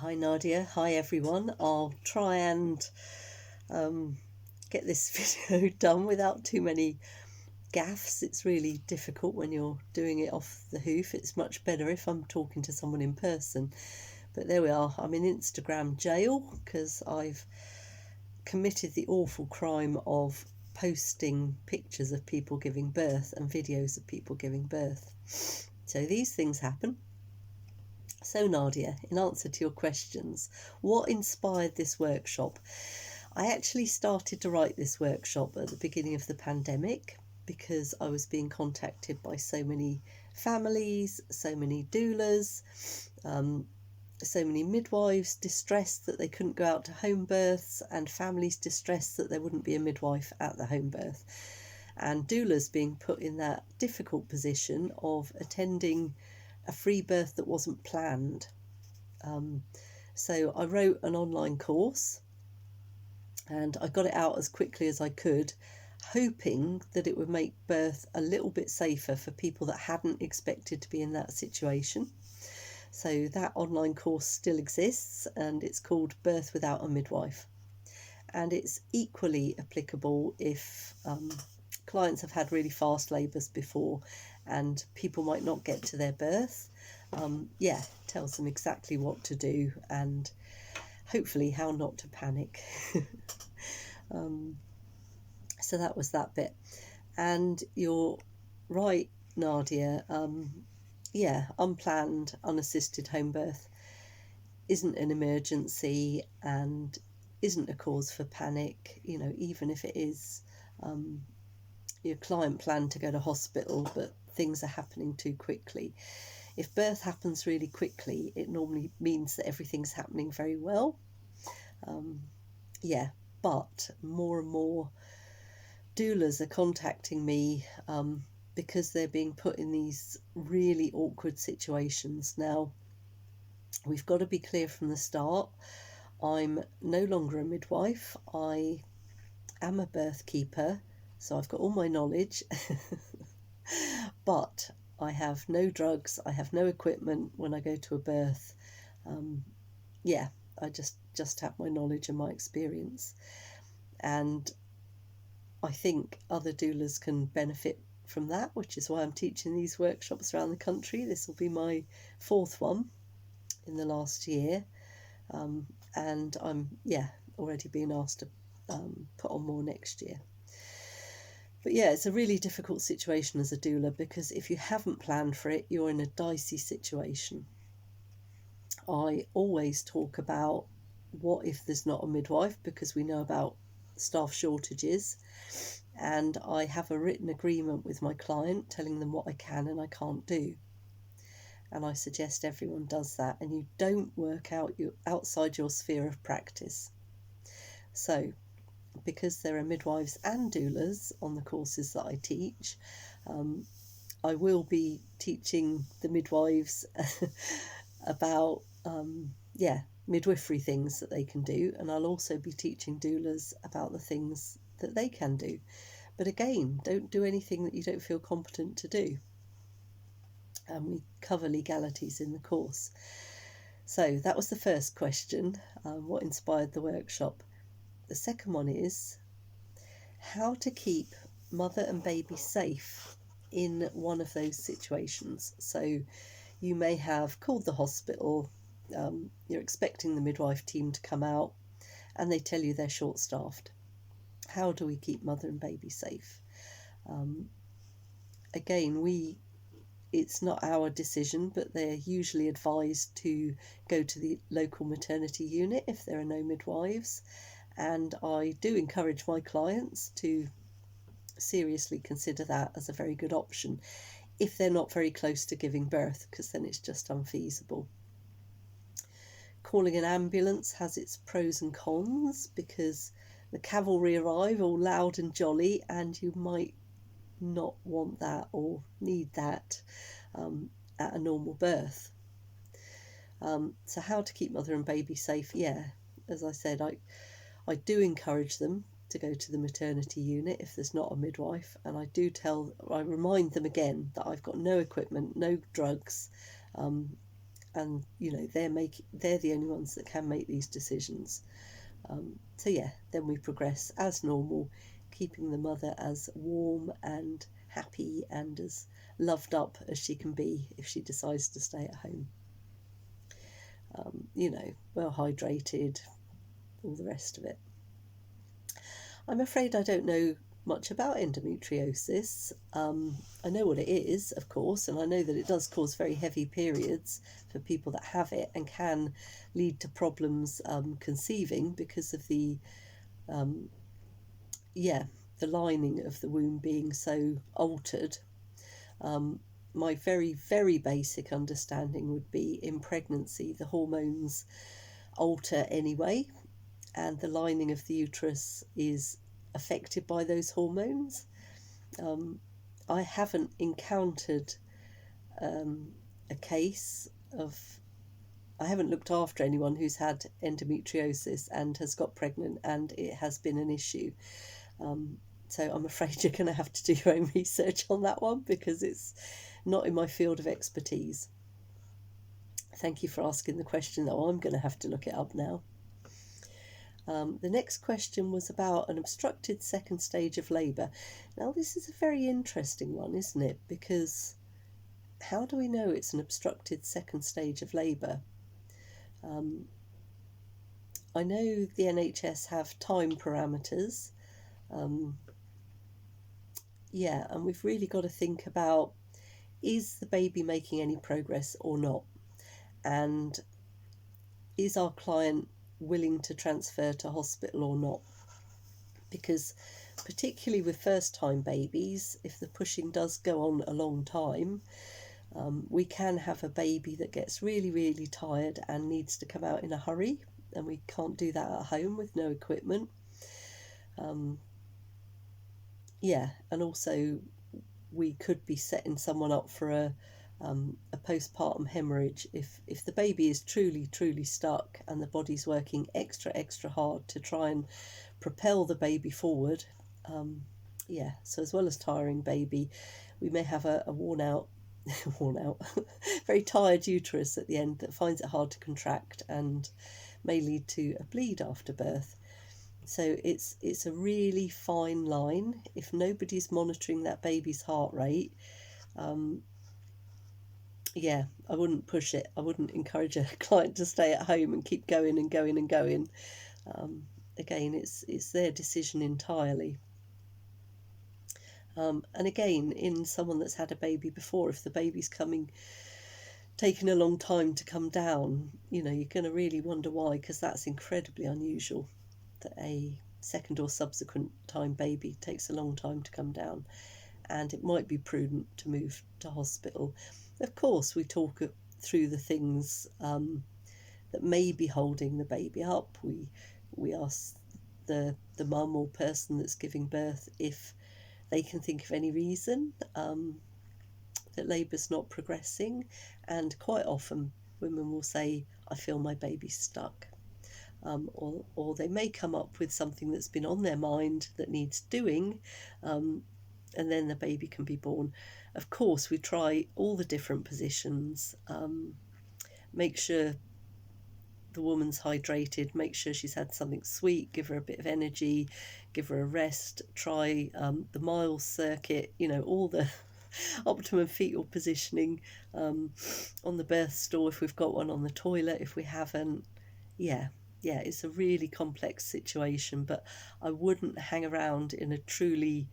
Hi Nadia, hi everyone. I'll try and get this video done without too many gaffes. It's really difficult when you're doing it off the hoof. It's much better if I'm talking to someone in person. But there we are. I'm in Instagram jail because I've committed the awful crime of posting pictures of people giving birth and videos of people giving birth. So these things happen. So Nadia, in answer to your questions, what inspired this workshop? I actually started to write this workshop at the beginning of the pandemic because I was being contacted by so many families, so many doulas, so many midwives distressed that they couldn't go out to home births, and families distressed that there wouldn't be a midwife at the home birth, and doulas being put in that difficult position of attending a free birth that wasn't planned. So I wrote an online course and I got it out as quickly as I could, hoping that it would make birth a little bit safer for people that hadn't expected to be in that situation. So that online course still exists and it's called Birth Without a Midwife. And it's equally applicable if clients have had really fast labours before and people might not get to their birth. Tells them exactly what to do and hopefully how not to panic. So that was that bit. And you're right, Nadia. Unplanned, unassisted home birth isn't an emergency and isn't a cause for panic. You know, even if it is, your client planned to go to hospital, but things are happening too quickly. If birth happens really quickly, it normally means that everything's happening very well. But more and more doulas are contacting me because they're being put in these really awkward situations. Now, we've got to be clear from the start. I'm no longer a midwife. I am a birth keeper, so I've got all my knowledge. But I have no drugs, I have no equipment when I go to a birth. I just have my knowledge and my experience. And I think other doulas can benefit from that, which is why I'm teaching these workshops around the country. This will be my fourth one in the last year. And I'm, already being asked to put on more next year. But it's a really difficult situation as a doula because if you haven't planned for it, you're in a dicey situation. I always talk about what if there's not a midwife, because we know about staff shortages, and I have a written agreement with my client telling them what I can and I can't do. And I suggest everyone does that, and you don't work out outside your sphere of practice. So because there are midwives and doulas on the courses that I teach, I will be teaching the midwives about midwifery things that they can do, and I'll also be teaching doulas about the things that they can do. But again, don't do anything that you don't feel competent to do. And we cover legalities in the course. So that was the first question, what inspired the workshop. The second one is how to keep mother and baby safe in one of those situations. So you may have called the hospital, you're expecting the midwife team to come out, and they tell you they're short-staffed. How do we keep mother and baby safe? It's not our decision, but they're usually advised to go to the local maternity unit if there are no midwives. And I do encourage my clients to seriously consider that as a very good option if they're not very close to giving birth, because then it's just unfeasible. Calling an ambulance has its pros and cons because the cavalry arrive all loud and jolly, and you might not want that or need that at a normal birth. So how to keep mother and baby safe? As I said, I do encourage them to go to the maternity unit if there's not a midwife, and I remind them again that I've got no equipment, no drugs, and they're the only ones that can make these decisions. So yeah, then we progress as normal, keeping the mother as warm and happy and as loved up as she can be if she decides to stay at home. Well hydrated, all the rest of it. I'm afraid I don't know much about endometriosis. I know what it is, of course, and I know that it does cause very heavy periods for people that have it and can lead to problems conceiving because of the lining of the womb being so altered. My very, very basic understanding would be in pregnancy, the hormones alter anyway, and the lining of the uterus is affected by those hormones. I haven't encountered a case of, I haven't looked after anyone who's had endometriosis and has got pregnant and it has been an issue. So I'm afraid you're going to have to do your own research on that one because it's not in my field of expertise. Thank you for asking the question, though. I'm going to have to look it up now. The next question was about an obstructed second stage of labour. Now, this is a very interesting one, isn't it? Because how do we know it's an obstructed second stage of labour? I know the NHS have time parameters. And we've really got to think about, is the baby making any progress or not? And is our client willing to transfer to hospital or not? Because particularly with first time babies, if the pushing does go on a long time, we can have a baby that gets really, really tired and needs to come out in a hurry, and we can't do that at home with no equipment. And also we could be setting someone up for a postpartum hemorrhage if the baby is truly, truly stuck and the body's working extra, extra hard to try and propel the baby forward. So as well as tiring baby, we may have a worn out, very tired uterus at the end that finds it hard to contract and may lead to a bleed after birth. So it's a really fine line. If nobody's monitoring that baby's heart rate, I wouldn't push it. I wouldn't encourage a client to stay at home and keep going and going and going. Again, it's their decision entirely. And again, in someone that's had a baby before, if the baby's taking a long time to come down, you're going to really wonder why, because that's incredibly unusual that a second or subsequent time baby takes a long time to come down, and it might be prudent to move to hospital. Of course, we talk through the things that may be holding the baby up. We ask the mum or person that's giving birth if they can think of any reason that labour's not progressing, and quite often women will say, I feel my baby's stuck. Or they may come up with something that's been on their mind that needs doing, and then the baby can be born. Of course, we try all the different positions, make sure the woman's hydrated, make sure she's had something sweet, give her a bit of energy, give her a rest, try the Miles circuit, all the optimum fetal positioning on the birth stool if we've got one, on the toilet if we haven't. It's a really complex situation, but I wouldn't hang around in a truly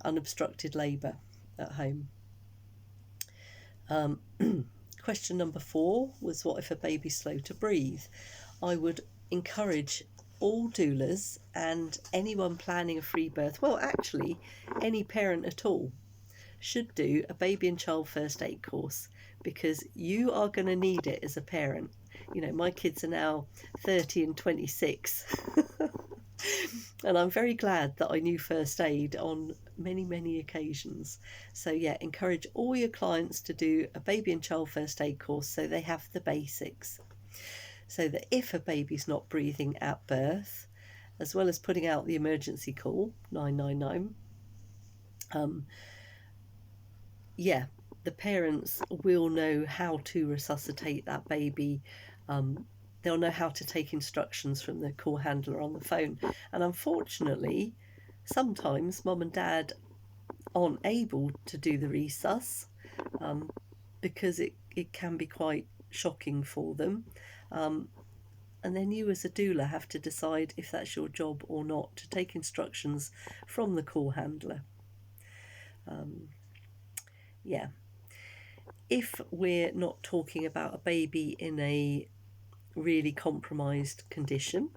unobstructed labour at home. Question number 4 was, what if a baby's slow to breathe? I would encourage all doulas and anyone planning a free birth, well, actually any parent at all, should do a baby and child first aid course, because you are going to need it as a parent. My kids are now 30 and 26 and I'm very glad that I knew first aid on many, many occasions. So encourage all your clients to do a baby and child first aid course so they have the basics, so that if a baby's not breathing at birth, as well as putting out the emergency call 999, the parents will know how to resuscitate that baby. They'll know how to take instructions from the call handler on the phone. And unfortunately, sometimes mum and dad aren't able to do the resus, because it can be quite shocking for them. And then you as a doula have to decide if that's your job or not, to take instructions from the call handler. Yeah. If we're not talking about a baby in a really compromised condition,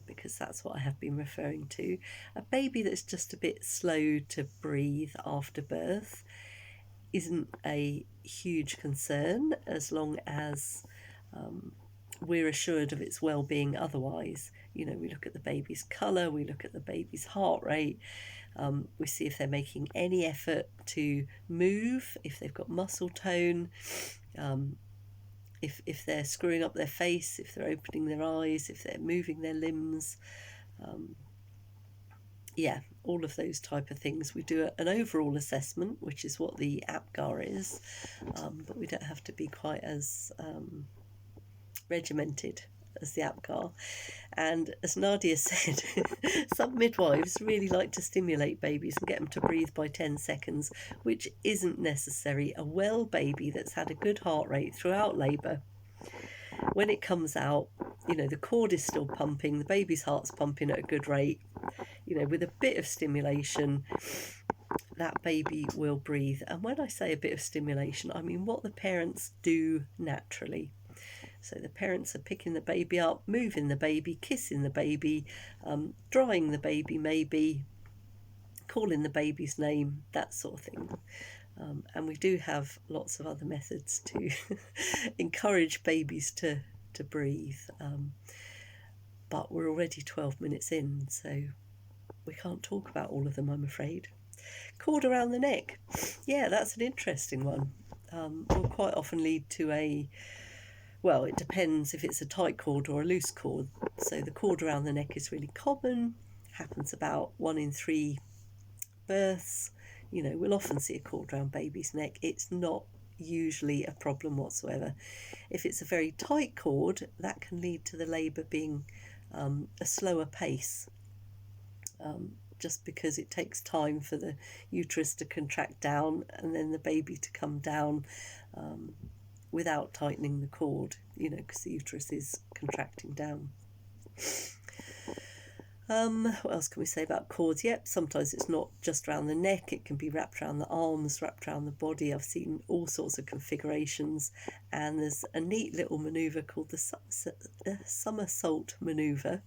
because that's what I have been referring to, a baby that's just a bit slow to breathe after birth isn't a huge concern, as long as we're assured of its well-being otherwise. We look at the baby's colour, we look at the baby's heart rate, we see if they're making any effort to move, if they've got muscle tone, if they're screwing up their face, if they're opening their eyes, if they're moving their limbs. All of those type of things. We do an overall assessment, which is what the APGAR is, but we don't have to be quite as regimented as the APGAR. And as Nadia said, some midwives really like to stimulate babies and get them to breathe by 10 seconds, which isn't necessary. A well baby that's had a good heart rate throughout labour, when it comes out, the cord is still pumping, the baby's heart's pumping at a good rate. With a bit of stimulation, that baby will breathe. And when I say a bit of stimulation, I mean what the parents do naturally. So the parents are picking the baby up, moving the baby, kissing the baby, drying the baby maybe, calling the baby's name, that sort of thing. And we do have lots of other methods to encourage babies to breathe. But we're already 12 minutes in, so we can't talk about all of them, I'm afraid. Cord around the neck. Yeah, that's an interesting one. Will quite often lead to it depends if it's a tight cord or a loose cord. So the cord around the neck is really common, happens about 1 in 3 births. We'll often see a cord around baby's neck. It's not usually a problem whatsoever. If it's a very tight cord, that can lead to the labour being a slower pace, just because it takes time for the uterus to contract down and then the baby to come down without tightening the cord, because the uterus is contracting down. What else can we say about cords? Yep, sometimes it's not just around the neck, it can be wrapped around the arms, wrapped around the body. I've seen all sorts of configurations, and there's a neat little manoeuvre called the somersault manoeuvre,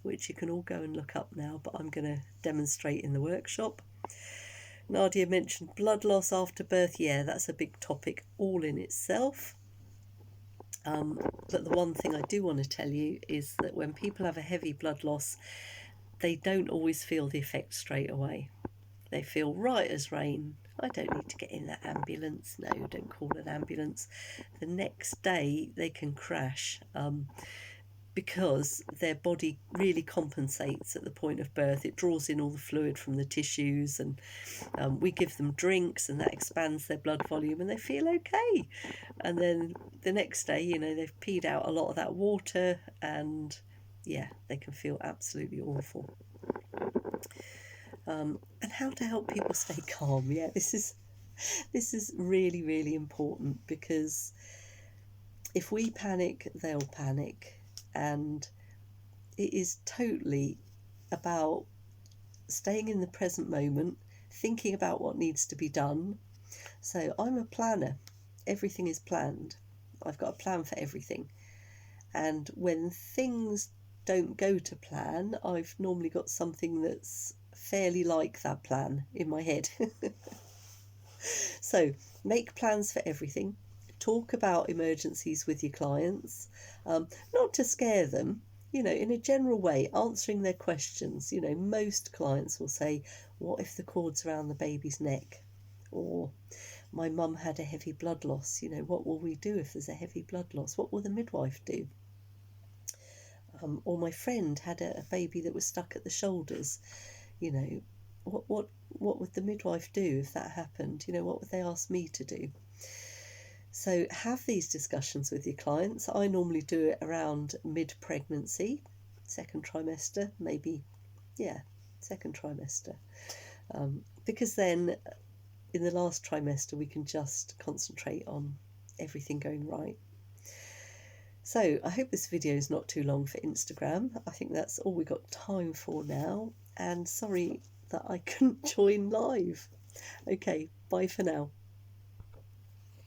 which you can all go and look up now, but I'm going to demonstrate in the workshop. Nadia mentioned blood loss after birth. Yeah, that's a big topic all in itself. But the one thing I do want to tell you is that when people have a heavy blood loss, they don't always feel the effect straight away. They feel right as rain. I don't need to get in that ambulance. No, don't call an ambulance. The next day they can crash, because their body really compensates at the point of birth. It draws in all the fluid from the tissues, and we give them drinks, and that expands their blood volume, and they feel okay. And then the next day, they've peed out a lot of that water, and they can feel absolutely awful. And how to help people stay calm. Yeah, this is really, really important, because if we panic, they'll panic. And it is totally about staying in the present moment, thinking about what needs to be done. So I'm a planner. Everything is planned. I've got a plan for everything. And when things don't go to plan, I've normally got something that's fairly like that plan in my head. So make plans for everything. Talk about emergencies with your clients, not to scare them, in a general way, answering their questions. Most clients will say, what if the cord's around the baby's neck? Or, my mum had a heavy blood loss. What will we do if there's a heavy blood loss? What will the midwife do? Or my friend had a baby that was stuck at the shoulders. what would the midwife do if that happened? You know, what would they ask me to do? So have these discussions with your clients. I normally do it around mid-pregnancy, second trimester, maybe, yeah, second trimester. Because then in the last trimester we can just concentrate on everything going right. So I hope this video is not too long for Instagram. I think that's all we got time for now. And sorry that I couldn't join live. Okay, bye for now.